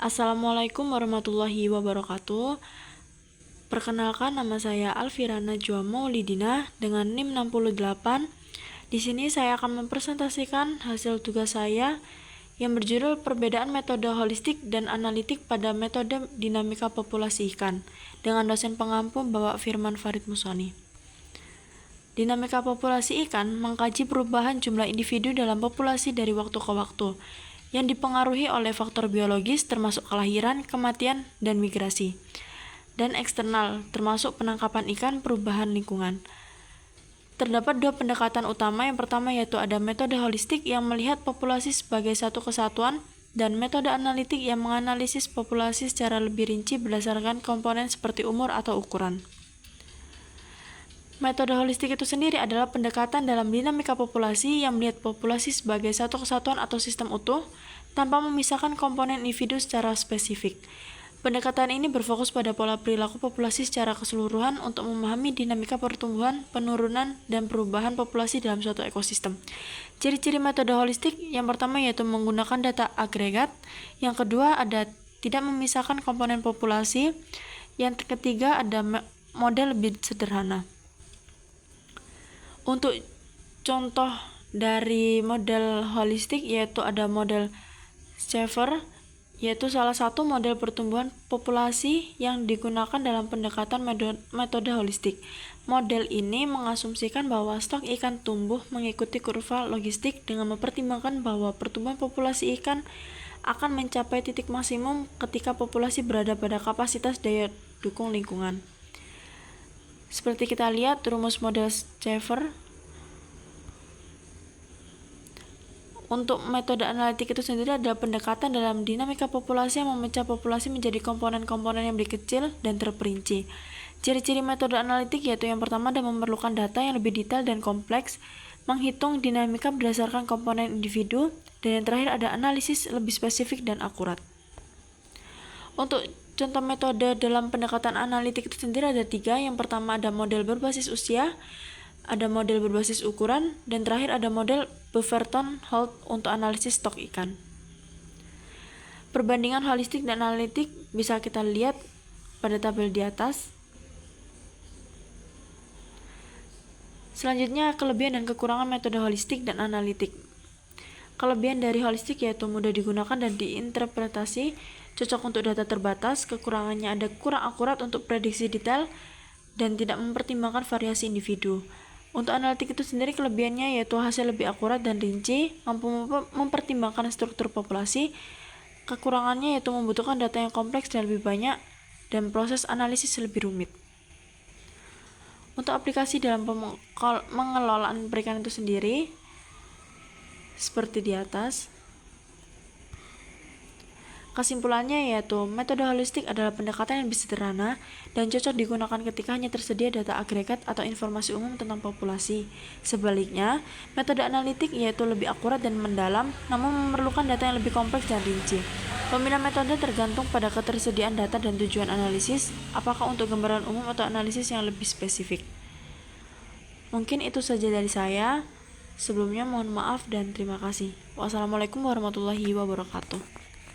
Assalamualaikum warahmatullahi wabarakatuh. Perkenalkan, nama saya Alfira Najwa Maulidina dengan NIM 68. Di sini saya akan mempresentasikan hasil tugas saya yang berjudul Perbedaan Metode Holistik dan Analitik pada Metode Dinamika Populasi Ikan dengan dosen pengampu Bapak Firman Farid Musoni. Dinamika populasi ikan mengkaji perubahan jumlah individu dalam populasi dari waktu ke waktu yang dipengaruhi oleh faktor biologis termasuk kelahiran, kematian, dan migrasi, dan eksternal termasuk penangkapan ikan, perubahan lingkungan. Terdapat dua pendekatan utama. Yang pertama yaitu ada metode holistik yang melihat populasi sebagai satu kesatuan dan metode analitik yang menganalisis populasi secara lebih rinci berdasarkan komponen seperti umur atau ukuran. Metode holistik itu sendiri adalah pendekatan dalam dinamika populasi yang melihat populasi sebagai satu kesatuan atau sistem utuh tanpa memisahkan komponen individu secara spesifik. Pendekatan ini berfokus pada pola perilaku populasi secara keseluruhan untuk memahami dinamika pertumbuhan, penurunan, dan perubahan populasi dalam suatu ekosistem. Ciri-ciri metode holistik yang pertama yaitu menggunakan data agregat, yang kedua ada tidak memisahkan komponen populasi, yang ketiga ada model lebih sederhana. Untuk contoh dari model holistik yaitu ada model Schaeffer, yaitu salah satu model pertumbuhan populasi yang digunakan dalam pendekatan metode holistik. Model ini mengasumsikan bahwa stok ikan tumbuh mengikuti kurva logistik dengan mempertimbangkan bahwa pertumbuhan populasi ikan akan mencapai titik maksimum ketika populasi berada pada kapasitas daya dukung lingkungan. Seperti kita lihat rumus model Schaeffer. Untuk metode analitik itu sendiri adalah pendekatan dalam dinamika populasi yang memecah populasi menjadi komponen-komponen yang lebih kecil dan terperinci. Ciri-ciri metode analitik yaitu yang pertama ada memerlukan data yang lebih detail dan kompleks, menghitung dinamika berdasarkan komponen individu, dan yang terakhir ada analisis lebih spesifik dan akurat. Untuk contoh metode dalam pendekatan analitik itu sendiri ada 3. Yang pertama ada model berbasis usia, ada model berbasis ukuran, dan terakhir ada model Beaverton-Holt untuk analisis stok ikan. Perbandingan holistik dan analitik bisa kita lihat pada tabel di atas. Selanjutnya, kelebihan dan kekurangan metode holistik dan analitik. Kelebihan dari holistik yaitu mudah digunakan dan diinterpretasi, cocok untuk data terbatas. Kekurangannya ada kurang akurat untuk prediksi detail dan tidak mempertimbangkan variasi individu. Untuk analitik itu sendiri kelebihannya yaitu hasil lebih akurat dan rinci, mampu mempertimbangkan struktur populasi. Kekurangannya yaitu membutuhkan data yang kompleks dan lebih banyak, dan proses analisis lebih rumit. Untuk aplikasi dalam pengelolaan perikanan itu sendiri, seperti di atas. Kesimpulannya yaitu metode holistik adalah pendekatan yang lebih sederhana dan cocok digunakan ketika hanya tersedia data agregat atau informasi umum tentang populasi. Sebaliknya, metode analitik yaitu lebih akurat dan mendalam, namun memerlukan data yang lebih kompleks dan rinci. Pemilihan metode tergantung pada ketersediaan data dan tujuan analisis, apakah untuk gambaran umum atau analisis yang lebih spesifik. Mungkin itu saja dari saya. Sebelumnya mohon maaf dan terima kasih. Wassalamualaikum warahmatullahi wabarakatuh.